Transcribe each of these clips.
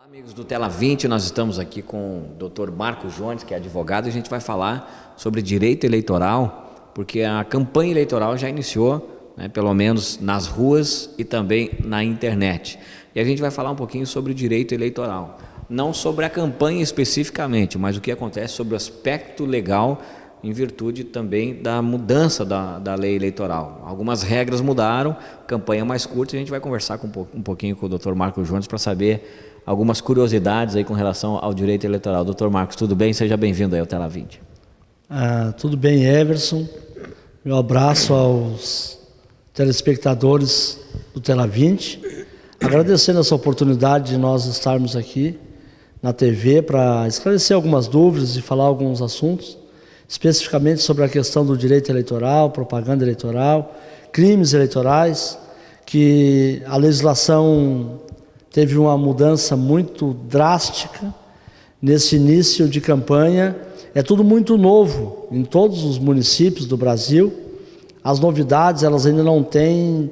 Amigos do Tela 20, nós estamos aqui com o Dr. Marcos Jones, que é advogado, e a gente vai falar sobre direito eleitoral, porque a campanha eleitoral já iniciou, né, pelo menos nas ruas e também na internet. E a gente vai falar um pouquinho sobre o direito eleitoral, não sobre a campanha especificamente, mas o que acontece sobre o aspecto legal em virtude também da mudança da lei eleitoral. Algumas regras mudaram, campanha mais curta, e a gente vai conversar um pouquinho com o Dr. Marcos Jones para saber algumas curiosidades aí com relação ao direito eleitoral. Dr. Marcos, tudo bem? Seja bem-vindo aí ao Tela 20. Tudo bem, Everson. Meu abraço aos telespectadores do Tela 20. Agradecendo essa oportunidade de nós estarmos aqui na TV para esclarecer algumas dúvidas e falar alguns assuntos, especificamente sobre a questão do direito eleitoral, propaganda eleitoral, crimes eleitorais, que a legislação teve uma mudança muito drástica nesse início de campanha. É tudo muito novo em todos os municípios do Brasil. As novidades, elas ainda não têm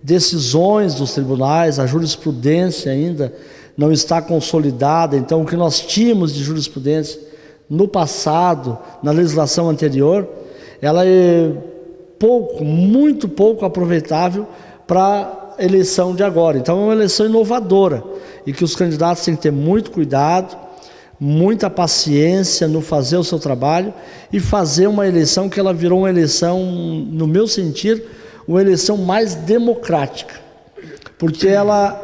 decisões dos tribunais, a jurisprudência ainda não está consolidada. Então, o que nós tínhamos de jurisprudência no passado, na legislação anterior, ela é muito pouco aproveitável para a eleição de agora. Então é uma eleição inovadora e que os candidatos têm que ter muito cuidado, muita paciência no fazer o seu trabalho e fazer uma eleição que ela virou uma eleição, no meu sentir, uma eleição mais democrática, porque ela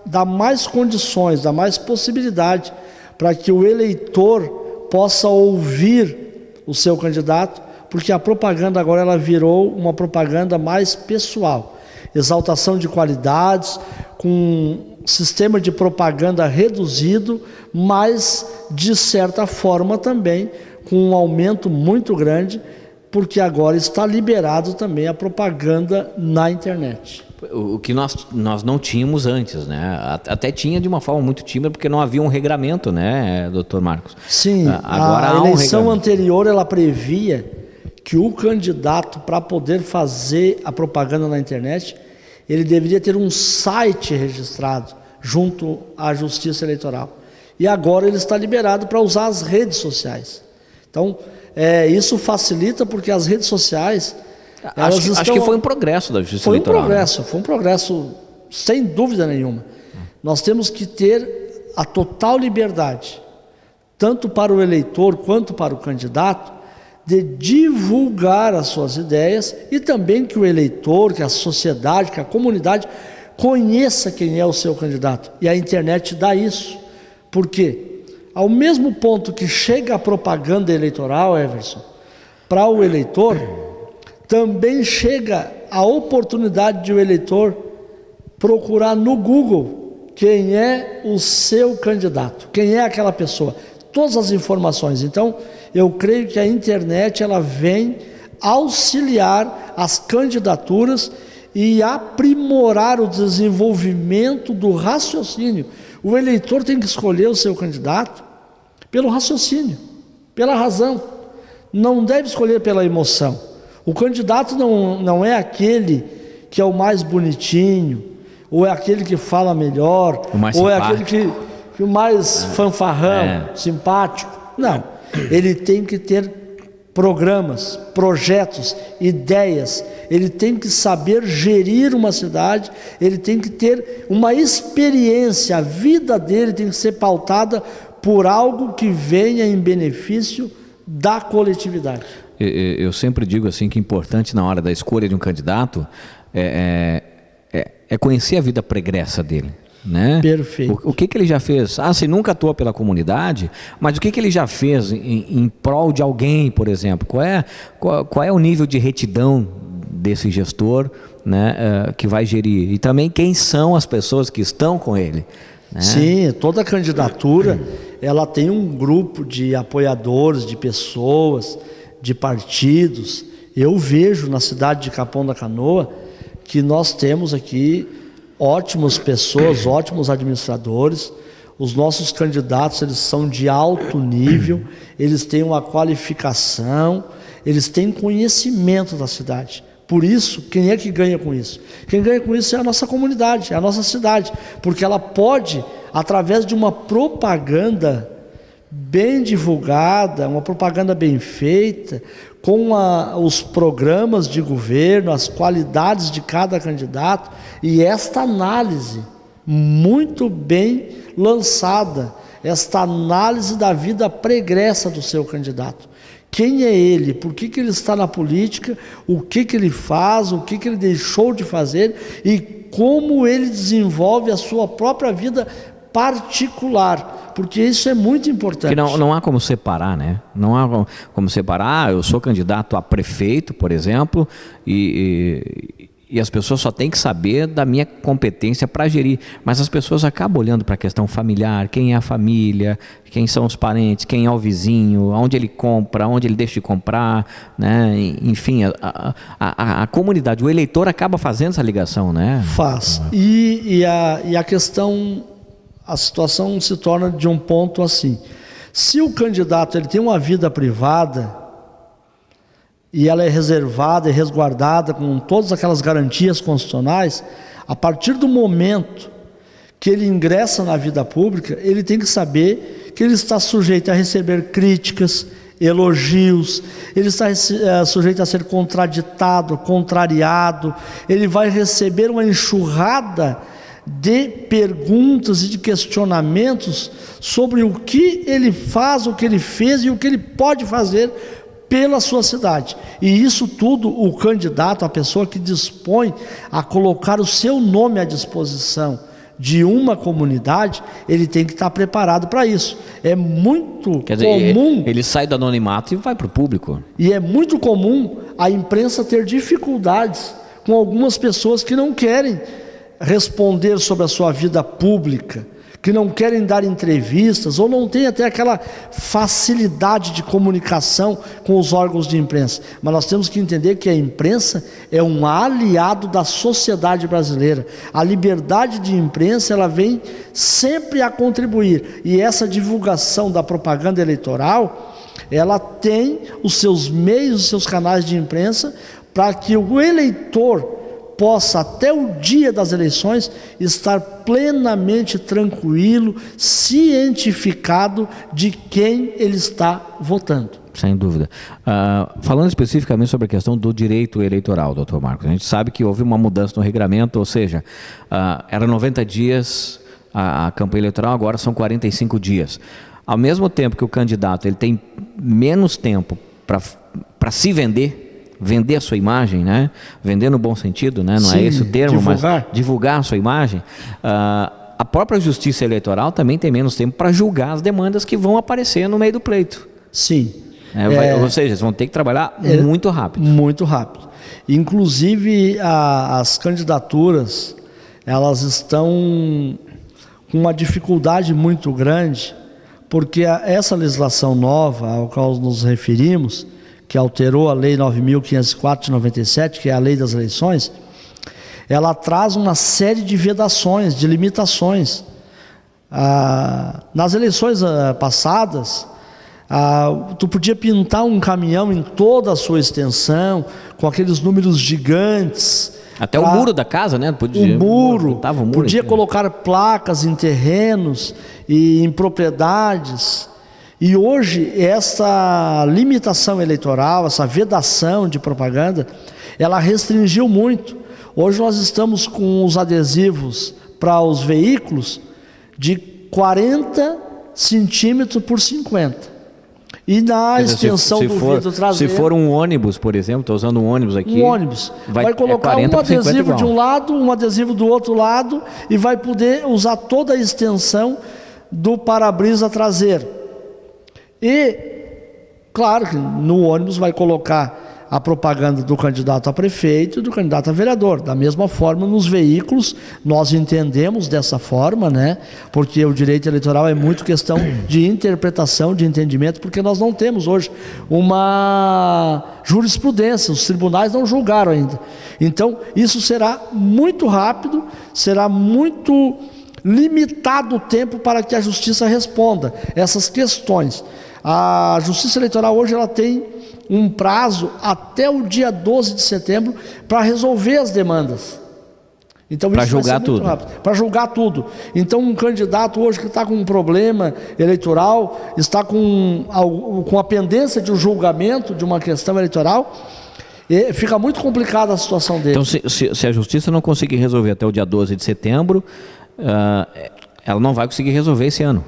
dá mais condições, dá mais possibilidade para que o eleitor possa ouvir o seu candidato, porque a propaganda agora ela virou uma propaganda mais pessoal. Exaltação de qualidades, com sistema de propaganda reduzido, mas de certa forma também com um aumento muito grande, porque agora está liberado também a propaganda na internet. O que nós não tínhamos antes, né? Até tinha de uma forma muito tímida, porque não havia um regramento, né, doutor Marcos? Sim, agora a eleição anterior ela previa que o candidato, para poder fazer a propaganda na internet, ele deveria ter um site registrado junto à Justiça Eleitoral. E agora ele está liberado para usar as redes sociais. Então, isso facilita, porque as redes sociais... Acho que foi um progresso da Justiça Eleitoral. Foi um progresso, sem dúvida nenhuma. Nós temos que ter a total liberdade, tanto para o eleitor quanto para o candidato, de divulgar as suas ideias, e também que o eleitor, que a sociedade, que a comunidade conheça quem é o seu candidato. E a internet dá isso. Por quê? Ao mesmo ponto que chega a propaganda eleitoral, Everson, para o eleitor, também chega a oportunidade de o eleitor procurar no Google quem é o seu candidato, quem é aquela pessoa, todas as informações. Então, eu creio que a internet ela vem auxiliar as candidaturas e aprimorar o desenvolvimento do raciocínio. O eleitor tem que escolher o seu candidato pelo raciocínio, pela razão. Não deve escolher pela emoção. O candidato não é aquele que é o mais bonitinho, ou é aquele que fala melhor, ou é aquele que o mais fanfarrão, simpático. Não, ele tem que ter programas, projetos, ideias, ele tem que saber gerir uma cidade, ele tem que ter uma experiência, a vida dele tem que ser pautada por algo que venha em benefício da coletividade. Eu sempre digo assim que é importante na hora da escolha de um candidato é conhecer a vida pregressa dele, né? Perfeito. O que ele já fez? Você nunca atuou pela comunidade, mas o que ele já fez em prol de alguém, por exemplo? Qual é o nível de retidão desse gestor, né, que vai gerir? E também quem são as pessoas que estão com ele, né? Sim, toda candidatura ela tem um grupo de apoiadores, de pessoas, de partidos. Eu vejo na cidade de Capão da Canoa que nós temos aqui ótimas pessoas, ótimos administradores. Os nossos candidatos, eles são de alto nível, eles têm uma qualificação, eles têm conhecimento da cidade. Por isso, quem é que ganha com isso? Quem ganha com isso é a nossa comunidade, é a nossa cidade, porque ela pode, através de uma propaganda bem divulgada, uma propaganda bem feita, com os programas de governo, as qualidades de cada candidato, e esta análise muito bem lançada, esta análise da vida pregressa do seu candidato. Quem é ele? Por que ele está na política? O que ele faz? O que ele deixou de fazer? E como ele desenvolve a sua própria vida particular, porque isso é muito importante. Porque não há como separar, né? Não há como separar. Eu sou candidato a prefeito, por exemplo, e as pessoas só têm que saber da minha competência para gerir, mas as pessoas acabam olhando para a questão familiar, quem é a família, quem são os parentes, quem é o vizinho, onde ele compra, onde ele deixa de comprar, né? Enfim, a comunidade, o eleitor acaba fazendo essa ligação, né? Faz. E a questão, a situação se torna de um ponto assim: se o candidato ele tem uma vida privada e ela é reservada e resguardada com todas aquelas garantias constitucionais, a partir do momento que ele ingressa na vida pública, ele tem que saber que ele está sujeito a receber críticas, elogios, ele está sujeito a ser contraditado, contrariado, ele vai receber uma enxurrada de perguntas e de questionamentos sobre o que ele faz, o que ele fez e o que ele pode fazer pela sua cidade. E isso tudo, o candidato, a pessoa que dispõe a colocar o seu nome à disposição de uma comunidade, ele tem que estar preparado para isso. É muito comum... Ele sai do anonimato e vai para o público. E é muito comum a imprensa ter dificuldades com algumas pessoas que não querem responder sobre a sua vida pública, que não querem dar entrevistas ou não têm até aquela facilidade de comunicação com os órgãos de imprensa. Mas nós temos que entender que a imprensa é um aliado da sociedade brasileira. A liberdade de imprensa, ela vem sempre a contribuir, e essa divulgação da propaganda eleitoral, ela tem os seus meios, os seus canais de imprensa, para que o eleitor possa, até o dia das eleições, estar plenamente tranquilo, cientificado de quem ele está votando. Sem dúvida. Falando especificamente sobre a questão do direito eleitoral, doutor Marcos, a gente sabe que houve uma mudança no regramento, ou seja, era 90 dias a campanha eleitoral, agora são 45 dias. Ao mesmo tempo que o candidato ele tem menos tempo para se vender a sua imagem, né? Vender no bom sentido, né? Não Sim, é esse o termo, divulgar. Mas divulgar a sua imagem. A própria Justiça Eleitoral também tem menos tempo para julgar as demandas que vão aparecer no meio do pleito. Sim. Ou seja, eles vão ter que trabalhar muito rápido. Muito rápido. Inclusive, as candidaturas, elas estão com uma dificuldade muito grande, porque essa legislação nova ao qual nos referimos, que alterou a Lei 9.504 de 97, que é a Lei das Eleições, ela traz uma série de vedações, de limitações. Nas eleições passadas, tu podia pintar um caminhão em toda a sua extensão, com aqueles números gigantes. Até o muro da casa, né? O muro podia colocar placas em terrenos e em propriedades. E hoje, essa limitação eleitoral, essa vedação de propaganda, ela restringiu muito. Hoje nós estamos com os adesivos para os veículos de 40 centímetros por 50. E na extensão do vidro traseiro... Se for um ônibus, por exemplo, estou usando um ônibus aqui... Um ônibus. Vai colocar um adesivo de um lado, um adesivo do outro lado, e vai poder usar toda a extensão do para-brisa traseiro. E, claro que no ônibus vai colocar a propaganda do candidato a prefeito e do candidato a vereador. Da mesma forma, nos veículos, nós entendemos dessa forma, né? Porque o direito eleitoral é muito questão de interpretação, de entendimento, porque nós não temos hoje uma jurisprudência, os tribunais não julgaram ainda. Então, isso será muito rápido, será muito limitado o tempo para que a justiça responda essas questões. A Justiça Eleitoral hoje ela tem um prazo até o dia 12 de setembro para resolver as demandas. Então, para julgar tudo. Para julgar tudo. Então, um candidato hoje que está com um problema eleitoral, está com a pendência de um julgamento de uma questão eleitoral, fica muito complicada a situação dele. Então, se a Justiça não conseguir resolver até o dia 12 de setembro, ela não vai conseguir resolver esse ano.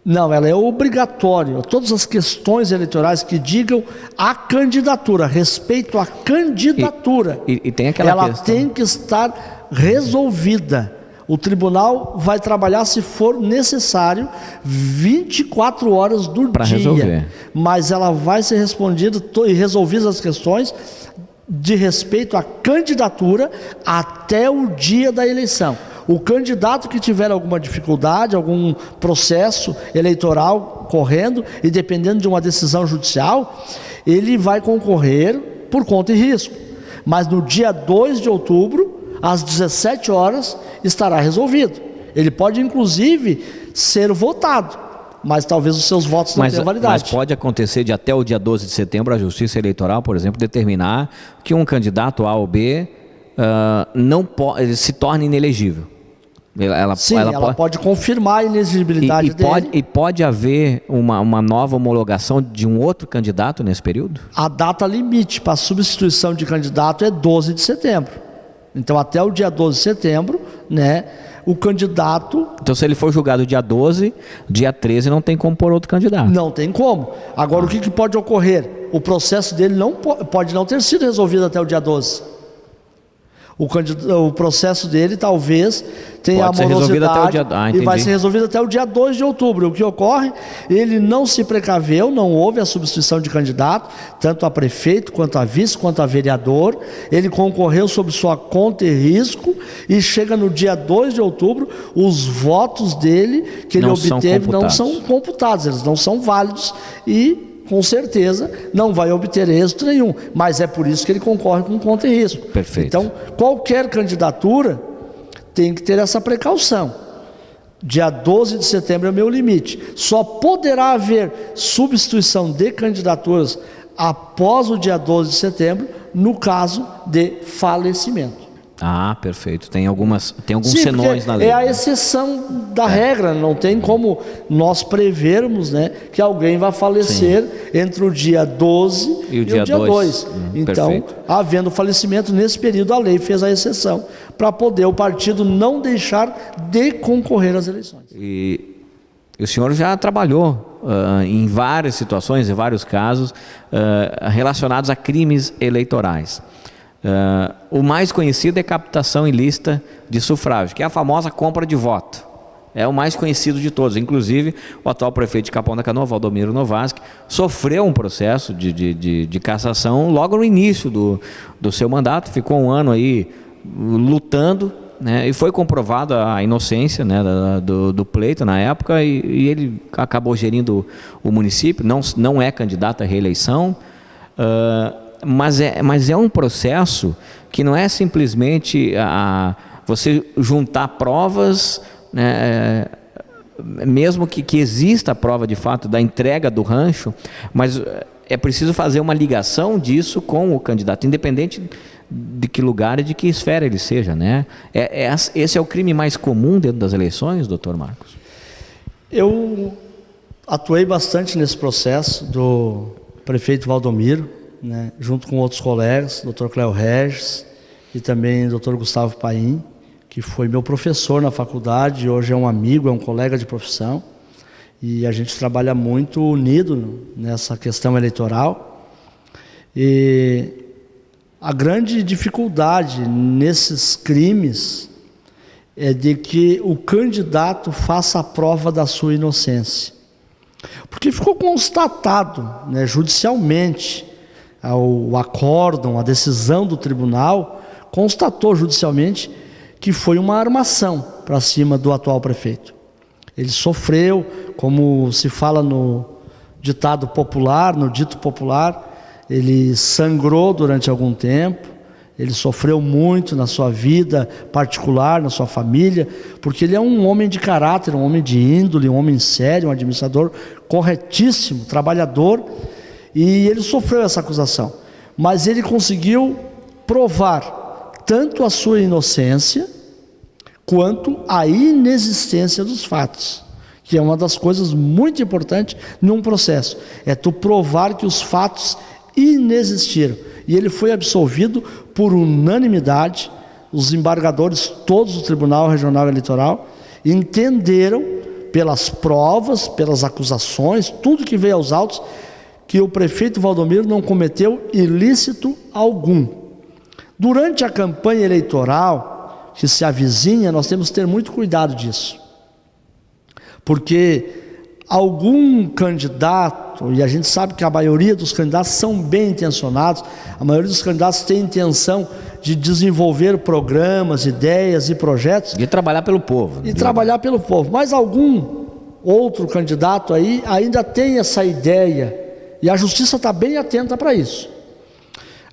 Não, ela é obrigatória. Todas as questões eleitorais que digam a candidatura, respeito à candidatura, e tem aquela ela questão... tem que estar resolvida. O tribunal vai trabalhar, se for necessário, 24 horas do dia. Resolver. Mas ela vai ser respondida e resolvidas as questões de respeito à candidatura até o dia da eleição. O candidato que tiver alguma dificuldade, algum processo eleitoral correndo e dependendo de uma decisão judicial, ele vai concorrer por conta e risco. Mas no dia 2 de outubro, às 17 horas, estará resolvido. Ele pode, inclusive, ser votado, mas talvez os seus votos não tenham validade. Mas pode acontecer de até o dia 12 de setembro a Justiça Eleitoral, por exemplo, determinar que um candidato A ou B ele se torne inelegível. Ela pode confirmar a inelegibilidade dele. E pode haver uma nova homologação de um outro candidato nesse período? A data limite para substituição de candidato é 12 de setembro. Então, até o dia 12 de setembro, né, o candidato... Então, se ele for julgado dia 12, dia 13 não tem como pôr outro candidato. Não tem como. Agora, o que pode ocorrer? O processo dele pode não ter sido resolvido até o dia 12. O processo dele talvez tenha a morosidade e vai ser resolvido até o dia 2 de outubro. O que ocorre? Ele não se precaveu, não houve a substituição de candidato, tanto a prefeito, quanto a vice, quanto a vereador. Ele concorreu sob sua conta e risco e chega no dia 2 de outubro, os votos dele que ele obteve não são computados, eles não são válidos e... com certeza não vai obter êxito nenhum, mas é por isso que ele concorre com conta e risco. Perfeito. Então, qualquer candidatura tem que ter essa precaução. Dia 12 de setembro é o meu limite. Só poderá haver substituição de candidaturas após o dia 12 de setembro, no caso de falecimento. Ah, perfeito. Tem alguns senões na lei. É a exceção da regra, não tem como nós prevermos, né, que alguém vai falecer entre o dia 12 e o dia 2. Então, perfeito. Havendo falecimento nesse período, a lei fez a exceção para poder o partido não deixar de concorrer às eleições. E o senhor já trabalhou em várias situações, em vários casos relacionados a crimes eleitorais. O mais conhecido é captação ilícita de sufrágio, que é a famosa compra de voto. É o mais conhecido de todos. Inclusive, o atual prefeito de Capão da Canoa, Valdomiro Novaski, sofreu um processo de cassação logo no início do seu mandato. Ficou um ano aí lutando, né, e foi comprovada a inocência, né, do pleito na época, e ele acabou gerindo o município, não é candidato à reeleição. Mas é um processo que não é simplesmente você juntar provas, né, mesmo que exista a prova de fato da entrega do rancho, mas é preciso fazer uma ligação disso com o candidato, independente de que lugar e de que esfera ele seja, né? Esse é o crime mais comum dentro das eleições, doutor Marcos? Eu atuei bastante nesse processo do prefeito Valdomiro, né, junto com outros colegas, Dr. Cléo Regis e também Dr. Gustavo Paim, que foi meu professor na faculdade, hoje é um amigo, é um colega de profissão, e a gente trabalha muito unido nessa questão eleitoral. E a grande dificuldade nesses crimes é de que o candidato faça a prova da sua inocência, porque ficou constatado, né, judicialmente, o acórdão, a decisão do tribunal constatou judicialmente que foi uma armação para cima do atual prefeito. Ele sofreu, como se fala no ditado popular, no dito popular, ele sangrou durante algum tempo, Ele sofreu muito na sua vida particular, na sua família, porque ele é um homem de caráter, um homem de índole, um homem sério, um administrador corretíssimo, trabalhador, e ele sofreu essa acusação. Mas ele conseguiu provar tanto a sua inocência, quanto a inexistência dos fatos, que é uma das coisas muito importantes num processo, é tu provar que os fatos inexistiram. E ele foi absolvido por unanimidade. Os embargadores todos do Tribunal Regional Eleitoral entenderam pelas provas, pelas acusações, tudo que veio aos autos, que o prefeito Valdomiro não cometeu ilícito algum. Durante a campanha eleitoral que se avizinha, nós temos que ter muito cuidado disso, porque algum candidato, e a gente sabe que a maioria dos candidatos são bem intencionados, a maioria dos candidatos tem intenção de desenvolver programas, ideias e projetos. De trabalhar pelo povo. E trabalhar pelo povo. Mas algum outro candidato aí ainda tem essa ideia, e a justiça está bem atenta para isso.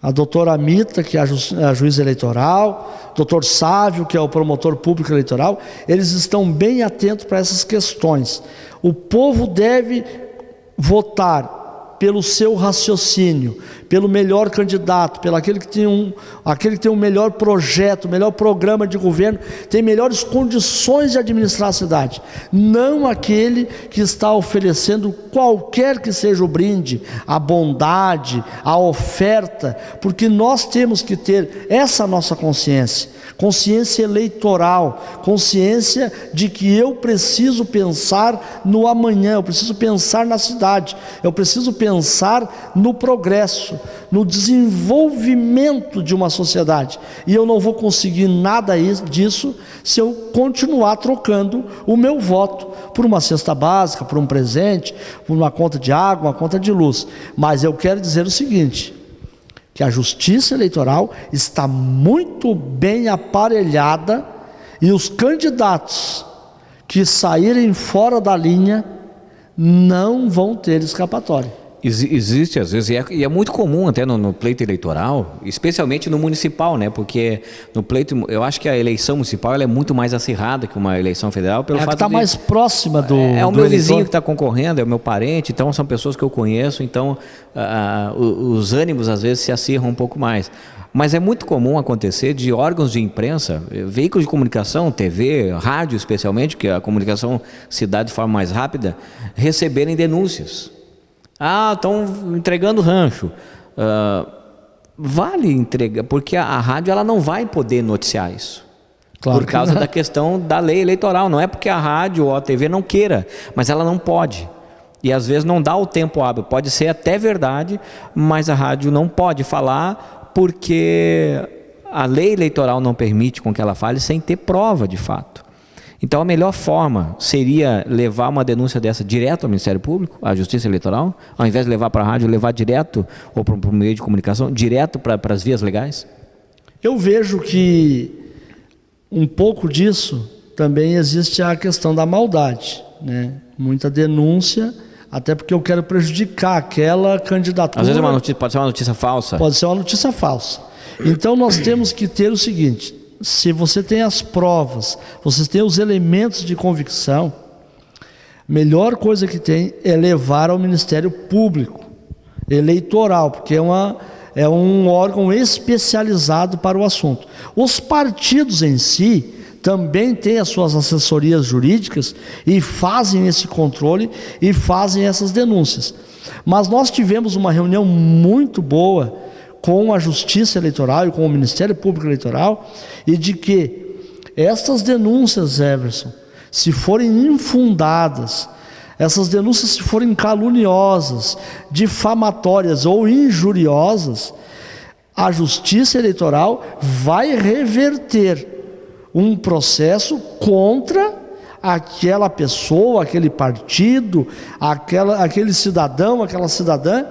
A doutora Amita, que é a juíza eleitoral, o doutor Sávio, que é o promotor público eleitoral, eles estão bem atentos para essas questões. O povo deve votar pelo seu raciocínio, pelo melhor candidato, pelo aquele que tem um melhor projeto, melhor programa de governo, tem melhores condições de administrar a cidade, não aquele que está oferecendo qualquer que seja o brinde, a bondade, a oferta, porque nós temos que ter essa nossa consciência eleitoral, consciência de que eu preciso pensar no amanhã, eu preciso pensar na cidade, eu preciso pensar no progresso, no desenvolvimento de uma sociedade, e eu não vou conseguir nada disso se eu continuar trocando o meu voto por uma cesta básica, por um presente, por uma conta de água, uma conta de luz. Mas eu quero dizer o seguinte, que a justiça eleitoral está muito bem aparelhada, e os candidatos que saírem fora da linha não vão ter escapatória. Existe às vezes, e é muito comum até no pleito eleitoral, especialmente no municipal, né? Porque no pleito, eu acho que a eleição municipal ela é muito mais acirrada que uma eleição federal, pelo fato que está mais próxima do É o do meu eleitor. vizinho que está concorrendo, é o meu parente, então são pessoas que eu conheço, então os ânimos às vezes se acirram um pouco mais. Mas é muito comum acontecer de órgãos de imprensa, veículos de comunicação, TV, rádio especialmente, que a comunicação se dá de forma mais rápida, receberem denúncias. Estão entregando rancho. Vale entregar, porque a rádio ela não vai poder noticiar isso. Claro por causa da questão da lei eleitoral. Não é porque a rádio ou a TV não queira, mas ela não pode. E às vezes não dá o tempo hábil. Pode ser até verdade, mas a rádio não pode falar porque a lei eleitoral não permite com que ela fale sem ter prova de fato. Então a melhor forma seria levar uma denúncia dessa direto ao Ministério Público, à Justiça Eleitoral, ao invés de levar para a rádio, levar direto, ou para o meio de comunicação, direto para as vias legais? Eu vejo que um pouco disso também existe a questão da maldade, né? Muita denúncia, até porque eu quero prejudicar aquela candidatura. Às vezes pode ser uma notícia falsa. Pode ser uma notícia falsa. Então nós temos que ter o seguinte: se você tem as provas, você tem os elementos de convicção, a melhor coisa que tem é levar ao Ministério Público Eleitoral, porque é um órgão especializado para o assunto. Os partidos em si também têm as suas assessorias jurídicas e fazem esse controle e fazem essas denúncias. Mas nós tivemos uma reunião muito boa com a Justiça Eleitoral e com o Ministério Público Eleitoral, e de que essas denúncias, Everson, se forem infundadas, essas denúncias se forem caluniosas, difamatórias ou injuriosas, a Justiça Eleitoral vai reverter um processo contra aquela pessoa, aquele partido, aquele cidadão, aquela cidadã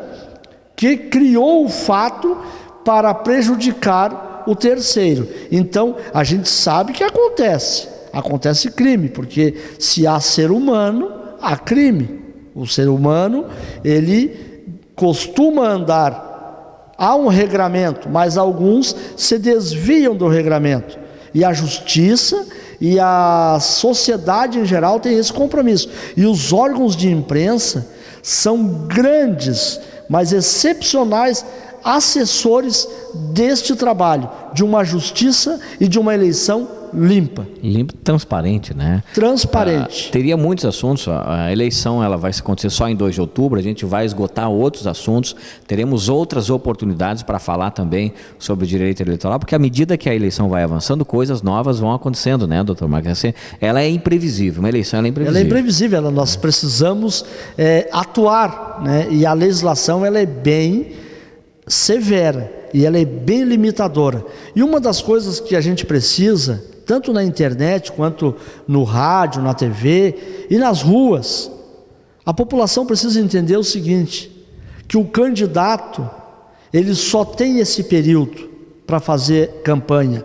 que criou o fato para prejudicar o terceiro. Então, a gente sabe que acontece crime, porque se há ser humano, há crime. O ser humano, ele costuma andar Há um regramento, mas alguns se desviam do regramento. E a justiça e a sociedade em geral têm esse compromisso. E os órgãos de imprensa são grandes, mas excepcionais assessores deste trabalho, de uma justiça e de uma eleição limpa. Limpa e transparente, né? Transparente. Teria muitos assuntos. A eleição ela vai acontecer só em 2 de outubro. A gente vai esgotar outros assuntos. Teremos outras oportunidades para falar também sobre o direito eleitoral, porque à medida que a eleição vai avançando, coisas novas vão acontecendo, né, doutor Marcos? Ela é imprevisível. Uma eleição ela é imprevisível. Ela é imprevisível. Nós precisamos atuar, né? E a legislação ela é bem severa e ela é bem limitadora. E uma das coisas que a gente precisa, tanto na internet quanto no rádio, na TV e nas ruas, a população precisa entender o seguinte, que o candidato, ele só tem esse período para fazer campanha,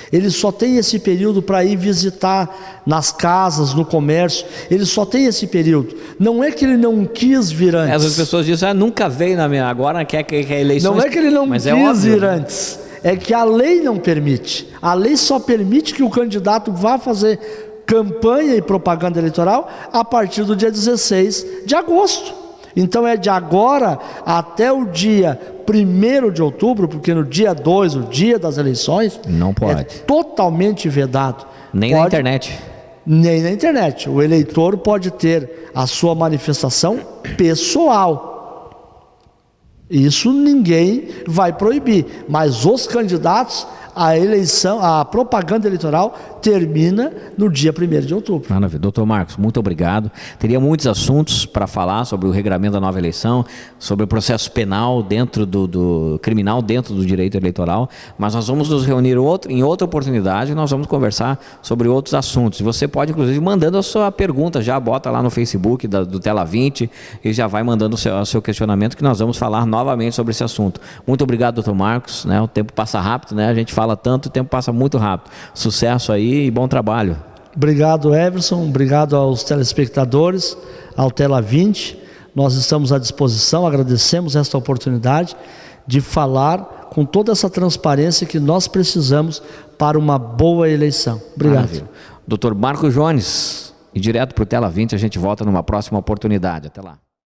ele só tem esse período para ir visitar nas casas, no comércio, ele só tem esse período. Não é que ele não quis vir antes. As pessoas dizem, nunca veio na minha, agora quer que a eleição... Não é que ele não quis vir antes, é que a lei não permite. A lei só permite que o candidato vá fazer campanha e propaganda eleitoral a partir do dia 16 de agosto. Então é de agora até o dia 1º de outubro, porque no dia 2, o dia das eleições, não pode. É totalmente vedado. Nem na internet. Nem na internet. O eleitor pode ter a sua manifestação pessoal. Isso ninguém vai proibir. Mas os candidatos, a eleição, a propaganda eleitoral termina no dia 1º de outubro. Maravilha. Doutor Marcos, muito obrigado. Teria muitos assuntos para falar sobre o regramento da nova eleição, sobre o processo penal dentro do criminal dentro do direito eleitoral, mas nós vamos nos reunir em outra oportunidade e nós vamos conversar sobre outros assuntos. Você pode, inclusive, mandando a sua pergunta, já bota lá no Facebook do Tela 20 e já vai mandando o seu questionamento que nós vamos falar novamente sobre esse assunto. Muito obrigado, doutor Marcos. Né? O tempo passa rápido, né? A gente fala tanto, o tempo passa muito rápido. Sucesso aí e bom trabalho. Obrigado, Everson. Obrigado aos telespectadores, ao Tela 20. Nós estamos à disposição, agradecemos esta oportunidade de falar com toda essa transparência que nós precisamos para uma boa eleição. Obrigado. Maravilha. Doutor Marcos Jones, e direto para o Tela 20, a gente volta numa próxima oportunidade. Até lá.